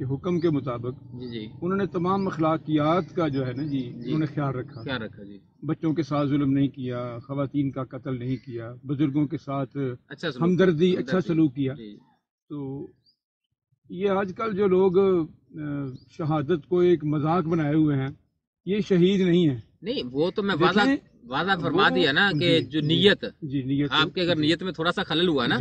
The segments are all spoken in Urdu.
کے حکم کے مطابق جی انہوں نے تمام اخلاقیات کا جو ہے نا جی انہوں نے خیال رکھا. جی بچوں کے ساتھ ظلم نہیں کیا، خواتین کا قتل نہیں کیا، بزرگوں کے ساتھ اچھا ہمدردی اچھا سلوک کیا. جی. تو یہ آج کل جو لوگ شہادت کو ایک مذاق بنائے ہوئے ہیں، یہ شہید نہیں ہیں. نہیں وہ تو میں واضح فرما دیا نا کہ جو نیت آپ کے اگر نیت میں تھوڑا سا خلل ہوا نا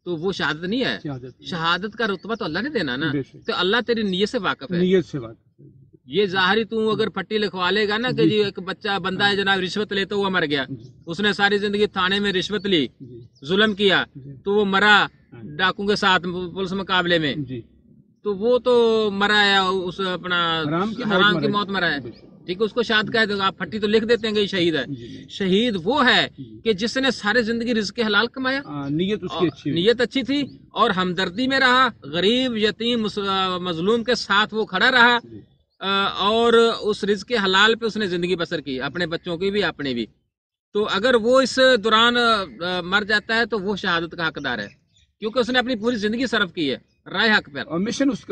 تو وہ شہادت نہیں ہے. شہادت کا رتبہ تو اللہ نے دینا نا، تو اللہ تیری نیت سے واقف ہے. نیت سے واقف. یہ ظاہری تو اگر پٹی لکھوا لے گا نا کہ جی ایک بندہ ہے جناب رشوت لیتا ہوا مر گیا، اس نے ساری زندگی تھانے میں رشوت لی، ظلم کیا، تو وہ مرا ڈاکوں کے ساتھ پولیس مقابلے میں، تو وہ تو مرا ہے اس اپنا حرام کی موت مرا ہے. ٹھیک ہے، اس کو شہادت کا ہے، آپ پھٹی تو لکھ دیتے ہیں کہ یہ شہید ہے. شہید وہ ہے کہ جس نے سارے زندگی رزق حلال کمایا، نیت اچھی تھی اور ہمدردی میں رہا، غریب یتیم مظلوم کے ساتھ وہ کھڑا رہا، اور اس رزق حلال پہ اس نے زندگی بسر کی، اپنے بچوں کی بھی اپنے بھی. تو اگر وہ اس دوران مر جاتا ہے تو وہ شہادت کا حقدار ہے، کیونکہ اس نے اپنی پوری زندگی صرف کی ہے رائے حق پر، اور مشن اس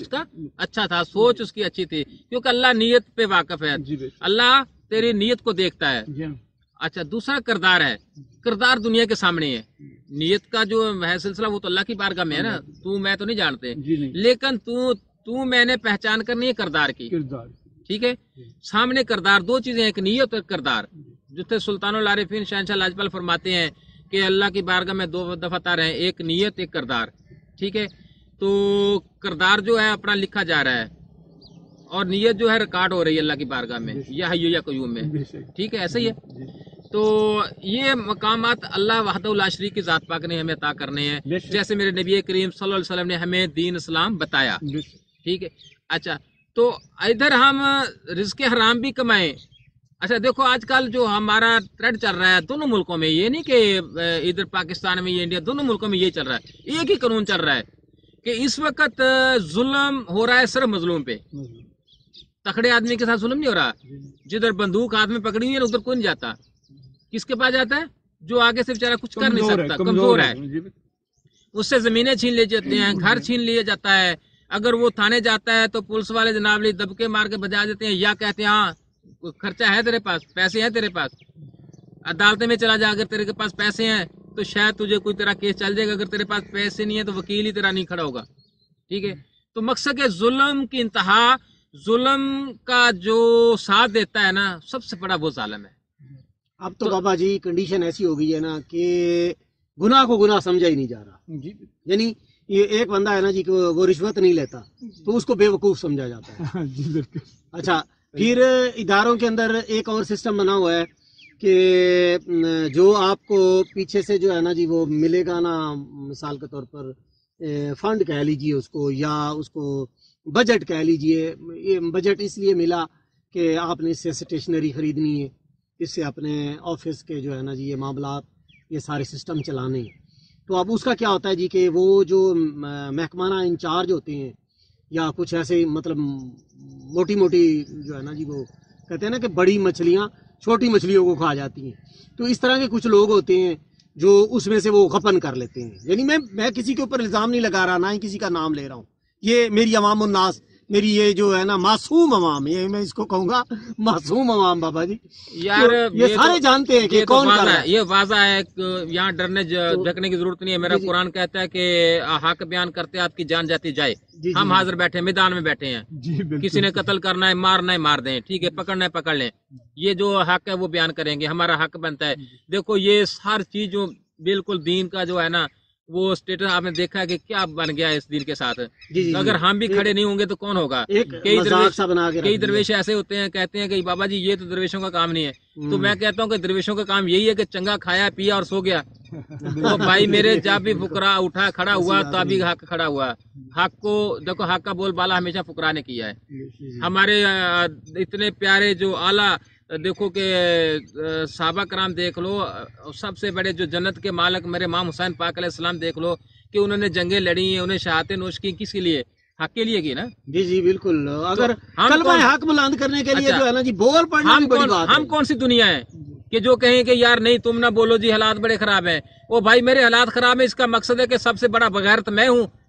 کا اچھا تھا، سوچ اس کی اچھی تھی، کیونکہ اللہ نیت پہ واقف ہے. اللہ تیری نیت کو دیکھتا ہے. اچھا، دوسرا کردار ہے. کردار دنیا کے سامنے ہے، نیت کا جو ہے سلسلہ وہ تو اللہ کی بارگاہ میں ہے نا، تو میں تو نہیں جانتے، لیکن تو میں نے پہچان کرنی ہے کردار کی. ٹھیک ہے، سامنے کردار دو چیزیں، ایک نیت اور کردار. جو تھے سلطان العارفین شہنشاہ لاجپال فرماتے ہیں کہ اللہ کی بارگاہ میں دو دفعہ رہے ہیں، ایک نیت ایک کردار. ٹھیک ہے، تو کردار جو ہے اپنا لکھا جا رہا ہے اور نیت جو ہے ریکارڈ ہو رہی ہے اللہ کی بارگاہ میں، یا حی یا قیوم میں. ٹھیک ہے، ایسا ہی ہے. تو یہ مقامات اللہ وحدہ لا شریک کی ذات پاک نے ہمیں عطا کرنے ہیں، جیسے میرے نبی کریم صلی اللہ علیہ وسلم نے ہمیں دین اسلام بتایا. ٹھیک ہے. اچھا، تو ادھر ہم رزق حرام بھی کمائیں. اچھا دیکھو، آج کل جو ہمارا ٹرینڈ چل رہا ہے دونوں ملکوں میں، یہ نہیں کہ ادھر پاکستان میں یہ انڈیا، دونوں ملکوں میں یہ چل رہا ہے، ایک ہی قانون چل رہا ہے کہ اس وقت ظلم ہو رہا ہے صرف مظلوم پہ. تکڑے آدمی کے ساتھ ظلم نہیں ہو رہا، جدھر بندوق ہاتھ میں پکڑی ہوئی ہے ادھر کوئی نہیں جاتا. کس کے پاس جاتا ہے؟ جو آگے سے بیچارہ کچھ کر نہیں سکتا، کمزور ہے، اس سے زمینیں چھین لی جاتی ہیں، گھر چھین لیا جاتا ہے. اگر وہ تھانے جاتا ہے تو پولیس والے جناب لی دبکے مار کے بجا دیتے ہیں، یا کہتے ہیں ہاں خرچہ ہے تیرے پاس، پیسے ہیں تیرے پاس، عدالت میں چلا جا، اگر تیرے کے پاس پیسے ہیں تو شاید تجھے کوئی تیرا کیس چل جائے گا، اگر تیرے پاس پیسے نہیں ہے تو وکیل ہی تیرا نہیں کھڑا ہوگا. ٹھیک ہے، تو مقصد ہے ظلم کی انتہا، ظلم کا جو ساتھ دیتا ہے نا سب سے بڑا وہ ظالم ہے. اب تو بابا جی کنڈیشن ایسی ہو گئی ہے نا کہ گناہ کو گناہ سمجھا ہی نہیں جا رہا. یعنی یہ ایک بندہ ہے نا جی کہ وہ رشوت نہیں لیتا تو اس کو بے وقوف سمجھا جاتا ہے. اچھا، پھر اداروں کے اندر ایک اور سسٹم بنا ہوا ہے کہ جو آپ کو پیچھے سے جو ہے نا جی وہ ملے گا نا، مثال کے طور پر فنڈ کہہ لیجئے اس کو، یا اس کو بجٹ کہہ لیجئے. یہ بجٹ اس لیے ملا کہ آپ نے اس سے اسٹیشنری خریدنی ہے، اس سے اپنے آفس کے جو ہے نا جی یہ معاملات، یہ سارے سسٹم چلانے ہیں. تو اب اس کا کیا ہوتا ہے جی کہ وہ جو محکمانہ انچارج ہوتے ہیں یا کچھ ایسے مطلب موٹی موٹی جو ہے نا جی وہ کہتے ہیں نا کہ بڑی مچھلیاں چھوٹی مچھلیوں کو کھا جاتی ہیں، تو اس طرح کے کچھ لوگ ہوتے ہیں جو اس میں سے وہ غپن کر لیتے ہیں. یعنی میں کسی کے اوپر الزام نہیں لگا رہا، نہ ہی کسی کا نام لے رہا ہوں. یہ میری عوام الناس، میری یہ جو ہے نا معصوم عوام، یہ میں اس کو کہوں گا معصوم عوام بابا جی. یار یہ سارے جانتے ہیں کہ کون کر رہا ہے. یہ واضح ہے، یہاں ڈرنے جھکنے کی ضرورت نہیں ہے. میرا قرآن کہتا ہے کہ حق بیان کرتے آپ کی جان جاتی جائے. ہم حاضر بیٹھے، میدان میں بیٹھے ہیں. کسی نے قتل کرنا ہے، مارنا ہے مار دیں، ٹھیک ہے، پکڑنا ہے پکڑ لیں. یہ جو حق ہے وہ بیان کریں گے، ہمارا حق بنتا ہے. دیکھو یہ ہر چیز جو بالکل دین کا جو ہے نا وہ اسٹیٹس آپ نے دیکھا کہ کیا بن گیا اس دین کے ساتھ. اگر ہم بھی کھڑے نہیں ہوں گے تو کون ہوگا؟ کئی درویش ایسے ہوتے ہیں کہتے ہیں کہ بابا جی یہ تو درویشوں کا کام نہیں ہے. تو میں کہتا ہوں کہ درویشوں کا کام یہی ہے کہ چنگا کھایا پیا اور سو گیا. تو بھائی میرے جب بھی فقراء اٹھا کھڑا ہوا تو ابھی حق کھڑا ہوا. حق کو دیکھو، حق کا بول بالا ہمیشہ فقراء نے کیا ہے. ہمارے اتنے پیارے جو اعلیٰ، دیکھو کہ صحابہ کرام دیکھ لو، سب سے بڑے جو جنت کے مالک میرے امام حسین پاک علیہ السلام دیکھ لو کہ انہوں نے جنگیں لڑی ہیں، انہیں شہادتیں نوش کی، کس کے لیے؟ حق کے لیے کی نا. جی جی بالکل. اگر کلمہ حق بلند کرنے کے لیے جو ہے نا جی بول پڑنا بڑی بات ہے. ہم کون سی دنیا ہے کہ جو کہیں کہ یار نہیں تم نہ بولو جی حالات بڑے خراب ہیں. وہ بھائی میرے حالات خراب ہیں، اس کا مقصد ہے کہ سب سے بڑا بغیرت میں ہوں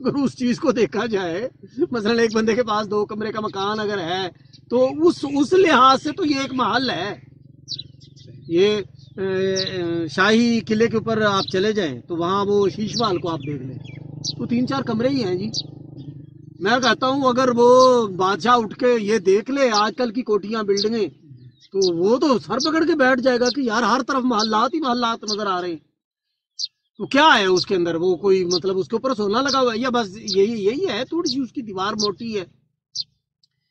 اگر اس چیز کو دیکھا جائے، مثلا ایک بندے کے پاس 2 کمرے کا مکان اگر ہے تو اس لحاظ سے تو یہ ایک محل ہے. یہ شاہی قلعے کے اوپر آپ چلے جائیں تو وہاں وہ شیش محل کو آپ دیکھ لیں تو 3-4 کمرے ہی ہیں جی. میں کہتا ہوں اگر وہ بادشاہ اٹھ کے یہ دیکھ لے آج کل کی کوٹیاں بلڈنگیں تو وہ تو سر پکڑ کے بیٹھ جائے گا کہ یار ہر طرف محلات ہی محلات نظر آ رہے ہیں. تو کیا ہے اس کے اندر؟ وہ کوئی مطلب اس کے اوپر سونا لگا ہوا ہے یا بس یہی ہے؟ تھوڑی سی اس کی دیوار موٹی ہے،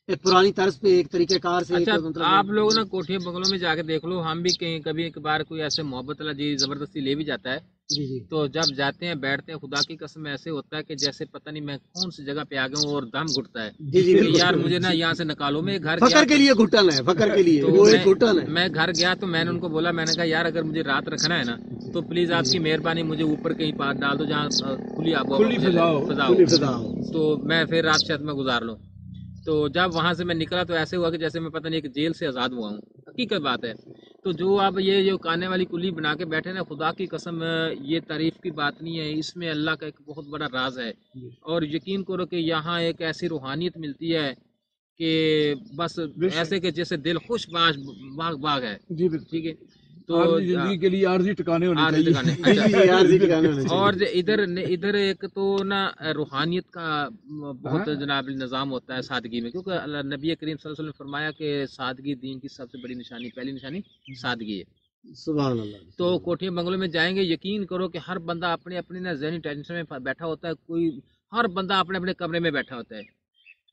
ایک پرانی طرز پہ ایک طریقہ کار سے. اچھا مطلب آپ لوگ نا کوٹھیاں بنگلوں میں جا کے دیکھ لو، ہم بھی کہیں کبھی ایک بار کوئی ایسے محبت اللہ جی زبردستی لے بھی جاتا ہے جی جی تو جب جاتے ہیں بیٹھتے ہیں، خدا کی قسم ایسے ہوتا ہے کہ جیسے پتہ نہیں میں کون سی جگہ پہ آ گیا ہوں اور دم گھٹتا ہے جی جی کہ یار مجھے نا یہاں سے نکالو. میں گھر فخر کے لیے گھٹن ہے، فخر کے لیے تو وہ ایک گھٹن ہے. میں گھر گیا تو میں نے ان کو بولا، میں نے کہا یار اگر مجھے رات رکھنا ہے نا تو پلیز آپ کی مہربانی مجھے اوپر کہیں پاس ڈال دو جہاں کھلی فضا ہو، تو میں پھر رات شاید میں گزار لوں. تو جب وہاں سے میں نکلا تو ایسے ہوا کہ جیسے میں پتہ نہیں ایک جیل سے آزاد ہوا ہوں. حقیقت بات ہے. تو جو اب یہ جو کانے والی کلی بنا کے بیٹھے نا، خدا کی قسم یہ تعریف کی بات نہیں ہے، اس میں اللہ کا ایک بہت بڑا راز ہے. اور یقین کرو کہ یہاں ایک ایسی روحانیت ملتی ہے کہ بس ایسے کہ جیسے دل خوش باغ ہے. جی ٹھیک ہے. تو زندگی کے لیے عارضی ٹکانے ہونے عارضی چاہیے. ٹکانے. اور ادھر ایک تو نا روحانیت کا بہت جناب نظام ہوتا ہے سادگی میں، کیونکہ نبی کریم صلی اللہ علیہ وسلم نے فرمایا کہ سادگی دین کی سب سے بڑی نشانی، پہلی نشانی سادگی ہے. سبحان اللہ. تو کوٹھیاں بنگلوں میں جائیں گے، یقین کرو کہ ہر بندہ اپنے اپنے نا ذہنی ٹینشن میں بیٹھا ہوتا ہے، کوئی ہر بندہ اپنے اپنے کمرے میں بیٹھا ہوتا ہے.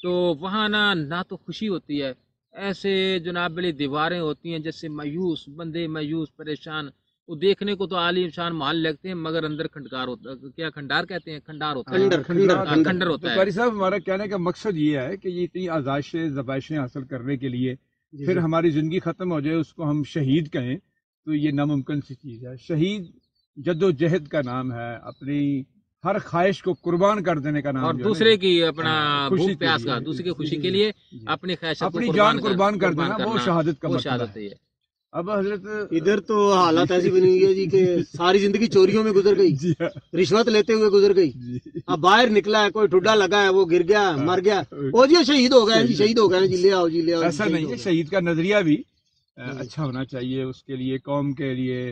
تو وہاں نہ تو خوشی ہوتی ہے، ایسے جناب بڑی دیواریں ہوتی ہیں جیسے مایوس بندے، مایوس پریشان. وہ دیکھنے کو تو عالی شان محل لگتے ہیں مگر اندر کھنڈار ہوتا ہے. کیا کھنڈار کہتے ہیں؟ کھنڈار ہوتا ہے، کھنڈر ہوتا ہے. قاری صاحب ہمارا کہنے کا مقصد یہ ہے کہ یہ اتنی آزائشیں زبائشیں حاصل کرنے کے لیے پھر ہماری زندگی ختم ہو جائے، اس کو ہم شہید کہیں تو یہ ناممکن سی چیز ہے. شہید جد و جہد کا نام ہے، اپنی ہر خواہش کو قربان کر دینے کا نام، اور دوسرے کی اپنا بھوک پیاس کا، دوسرے کی خوشی کے لیے اپنی خواہش، اپنی جان قربان کر دینا، وہ شہادت کا مطلب ہے. اب حضرت ادھر تو حالت ایسی بنی ہوئی ہے جی کہ ساری زندگی چوریوں میں گزر گئی، رشوت لیتے ہوئے گزر گئی. اب باہر نکلا ہے، کوئی ٹھڈا لگا ہے، وہ گر گیا، مر گیا، وہ جی شہید ہو گئے جی، شہید ہو گئے جی، لے آؤ جی لے آؤ. ایسا نہیں ہے. شہید کا نظریہ بھی اچھا ہونا چاہیے، اس کے لیے قوم کے لیے،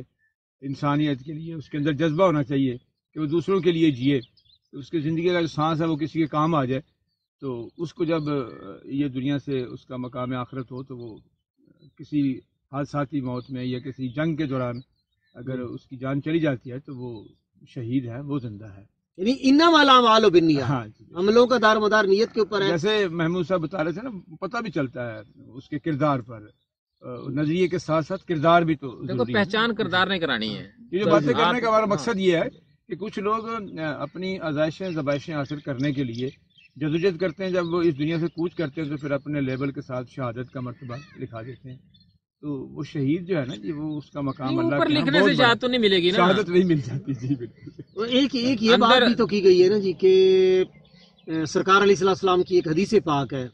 انسانیت کے لیے اس کے اندر جذبہ ہونا چاہیے کہ وہ دوسروں کے لیے جیے. اس کی زندگی کا جو سانس ہے وہ کسی کے کام آ جائے، تو اس کو جب یہ دنیا سے اس کا مقام آخرت ہو تو وہ کسی حادثاتی موت میں یا کسی جنگ کے دوران اگر اس کی جان چلی جاتی ہے تو وہ شہید ہے، وہ زندہ ہے. یعنی انما الاعمال بالنیات، ہاں جی، عملوں کا دار مدار نیت کے اوپر ہے. جیسے محمود صاحب بتا رہے تھے نا، پتہ بھی چلتا ہے اس کے کردار پر، نظریے کے ساتھ ساتھ کردار بھی. تو دیکھو پہچان کردار نہیں کرانی ہے. یہ جو باتیں کرنے کا ہمارا مقصد یہ ہے کہ کچھ لوگ اپنی آزائشیں زبائشیں حاصل کرنے کے لیے جدوجہد کرتے ہیں، جب وہ اس دنیا سے کوچ کرتے ہیں تو پھر اپنے لیبل کے ساتھ شہادت کا مرتبہ لکھا دیتے ہیں. تو وہ شہید جو ہے نا جی، وہ اس کا مقام اللہ اوپر کے ہاں لکھنے سے شہادت تو نہیں ملے گی نا، شہادت نہیں مل جاتی. جی بالکل. ایک یہ بات بھی تو کی گئی ہے نا جی کہ سرکار علیہ السلام کی ایک حدیث پاک ہے،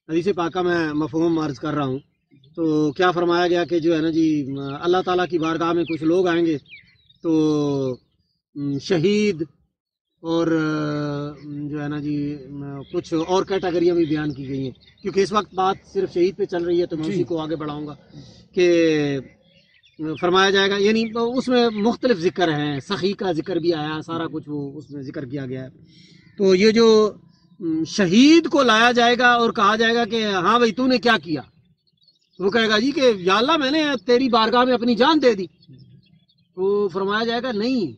حدیث پاک کا میں مفہوم عرض کر رہا ہوں. تو کیا فرمایا گیا کہ جو ہے نا جی اللہ تعالیٰ کی بارگاہ میں کچھ لوگ آئیں گے تو شہید اور جو ہے نا جی کچھ اور کیٹیگریاں بھی بیان کی گئی ہیں، کیونکہ اس وقت بات صرف شہید پہ چل رہی ہے تو میں اسی کو آگے بڑھاؤں گا کہ فرمایا جائے گا. یعنی اس میں مختلف ذکر ہیں، سخی کا ذکر بھی آیا، سارا کچھ وہ اس میں ذکر کیا گیا ہے. تو یہ جو شہید کو لایا جائے گا اور کہا جائے گا کہ ہاں بھائی تو نے کیا کیا، وہ کہے گا جی کہ یا اللہ میں نے تیری بارگاہ میں اپنی جان دے دی. تو فرمایا جائے گا نہیں،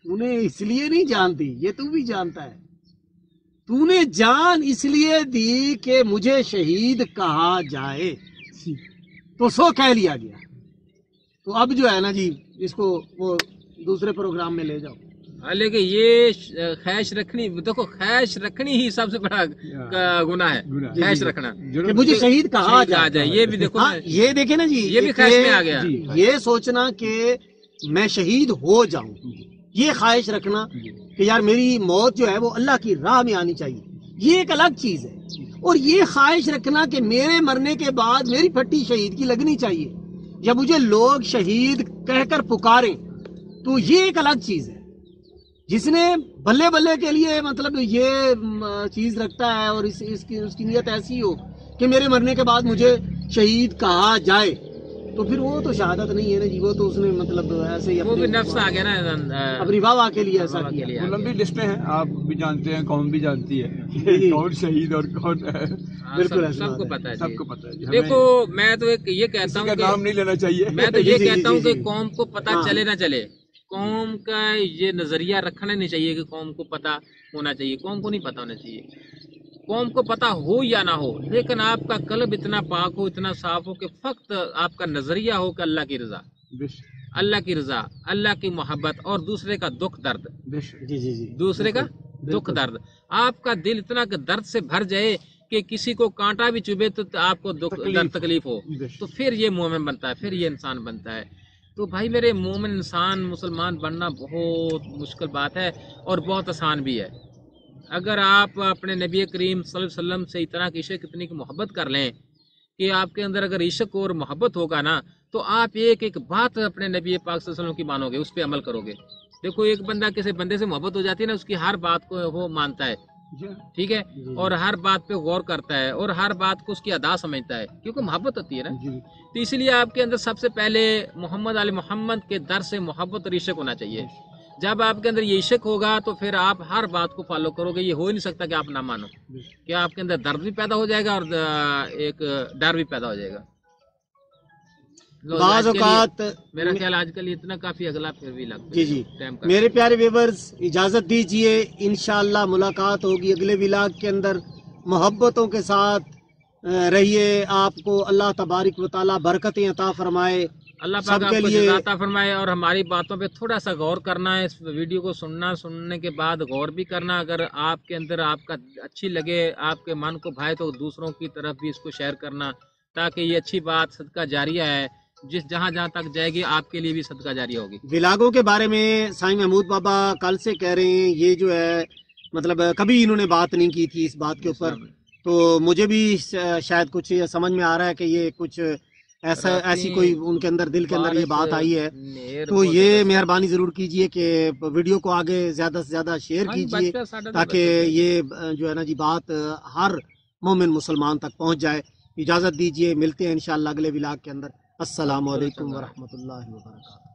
تو نے اس لیے نہیں جان دی، یہ تو بھی جانتا ہے، تو نے جان اس لیے دی کہ مجھے شہید کہا جائے، تو سو کہہ لیا گیا. تو اب جو ہے نا جی اس کو وہ دوسرے پروگرام میں لے جاؤ. لیکن یہ خواہش رکھنی، دیکھو خواہش رکھنی ہی سب سے بڑا گناہ ہے، خواہش رکھنا کہ مجھے شہید کہا جائے. یہ بھی دیکھو، یہ دیکھیں نا جی، یہ بھی خواہش میں آ گیا. یہ سوچنا کہ میں شہید ہو جاؤں، یہ خواہش رکھنا کہ یار میری موت جو ہے وہ اللہ کی راہ میں آنی چاہیے، یہ ایک الگ چیز ہے. اور یہ خواہش رکھنا کہ میرے مرنے کے بعد میری پھٹی شہید کی لگنی چاہیے یا مجھے لوگ شہید کہہ کر پکاریں، تو یہ ایک الگ چیز ہے. جس نے بلے بلے کے لیے مطلب یہ چیز رکھتا ہے اور اس کی نیت ایسی ہو کہ میرے مرنے کے بعد مجھے شہید کہا جائے، تو پھر وہ تو شہادت نہیں ہے نا جی، وہ تو اس نے مطلب ایسے ہی وہ بھی نفس آ گیا نا اپنی بابا کے لیے ایسا کے کیا۔ لیے وہ لمبی لسٹیں ہیں، آپ بھی جانتے ہیں، قوم بھی جانتی ہے کون شہید اور کون ہے، بالکل سب کو پتا ہے سب جی۔ کو پتہ ہے جی۔ دیکھو میں تو ایک یہ کہتا کسی ہوں کا کہ نام نہیں لینا چاہیے، میں تو یہ جی، کہتا ہوں جی، کہ جی۔ قوم کو پتا ہاں۔ چلے نہ چلے، قوم کا یہ نظریہ رکھنا نہیں چاہیے کہ قوم کو پتا ہونا چاہیے، قوم کو نہیں پتا ہونا چاہیے، قوم کو پتا ہو یا نہ ہو، لیکن آپ کا قلب اتنا پاک ہو، اتنا صاف ہو کہ فقط آپ کا نظریہ ہو کہ اللہ کی رضا، اللہ کی رضا، اللہ کی محبت اور دوسرے کا دکھ درد، جی جی جی، دوسرے کا دکھ درد، آپ کا دل اتنا کہ درد سے بھر جائے کہ کسی کو کانٹا بھی چبھے تو آپ کو تکلیف ہو، تو پھر یہ مومن بنتا ہے، پھر یہ انسان بنتا ہے۔ تو بھائی میرے، مومن انسان مسلمان بننا بہت مشکل بات ہے اور بہت آسان بھی ہے۔ اگر آپ اپنے نبی کریم صلی اللہ علیہ وسلم سے اتنا کی عشق، اتنی کی محبت کر لیں کہ آپ کے اندر اگر عشق اور محبت ہوگا نا، تو آپ ایک ایک بات اپنے نبی پاک صلی اللہ علیہ وسلم کی مانو گے، اس پہ عمل کرو گے۔ دیکھو ایک بندہ کسی بندے سے محبت ہو جاتی ہے نا، اس کی ہر بات کو وہ مانتا ہے، ٹھیک ہے، اور ہر بات پہ غور کرتا ہے اور ہر بات کو اس کی ادا سمجھتا ہے، کیونکہ محبت ہوتی ہے نا۔ تو اس لیے آپ کے اندر سب سے پہلے محمد علی محمد کے در سے محبت اور عشق ہونا چاہیے۔ جب آپ کے اندر یہ عشق ہوگا تو پھر آپ ہر بات کو فالو کرو گے، یہ ہو ہی نہیں سکتا کہ آپ نہ مانو، کہ آپ کے اندر درد بھی پیدا ہو جائے گا اور ایک ڈر بھی پیدا ہو جائے گا۔ بعض اوقات میرا خیال آج کل اتنا کافی، اگلا پھر بھی لگتا ہے۔ جی جی، میرے پیارے ویورز اجازت دیجئے، انشاءاللہ ملاقات ہوگی اگلے ولاگ کے اندر۔ محبتوں کے ساتھ رہیے، آپ کو اللہ تبارک و تعالیٰ برکتیں عطا فرمائے، اللہ پاک آپ کو جزا عطا فرمائے، اور ہماری باتوں پہ تھوڑا سا غور کرنا ہے، اس ویڈیو کو سننے کے بعد غور بھی کرنا، اگر آپ کے اندر آپ کا اچھی لگے، آپ کے من کو بھائے، تو دوسروں کی طرف بھی اس کو شیئر کرنا، تاکہ یہ اچھی بات صدقہ جاریہ ہے، جہاں تک جائے گی آپ کے لیے بھی صدقہ جاریہ ہوگی۔ ولاگوں کے بارے میں سائیں محمود بابا کل سے کہہ رہے ہیں، یہ جو ہے مطلب کبھی انہوں نے بات نہیں کی تھی اس بات کے اوپر، تو مجھے بھی شاید کچھ سمجھ میں آ رہا ہے کہ یہ کچھ ایسی کوئی ان کے اندر دل کے اندر یہ بات آئی ہے، تو یہ مہربانی ضرور کیجئے کہ ویڈیو کو آگے زیادہ سے زیادہ شیئر کیجئے، تاکہ یہ جو ہے نا جی بات ہر مومن مسلمان تک پہنچ جائے۔ اجازت دیجئے، ملتے ہیں انشاءاللہ اگلے ولاگ کے اندر۔ السلام علیکم ورحمۃ اللہ وبرکاتہ۔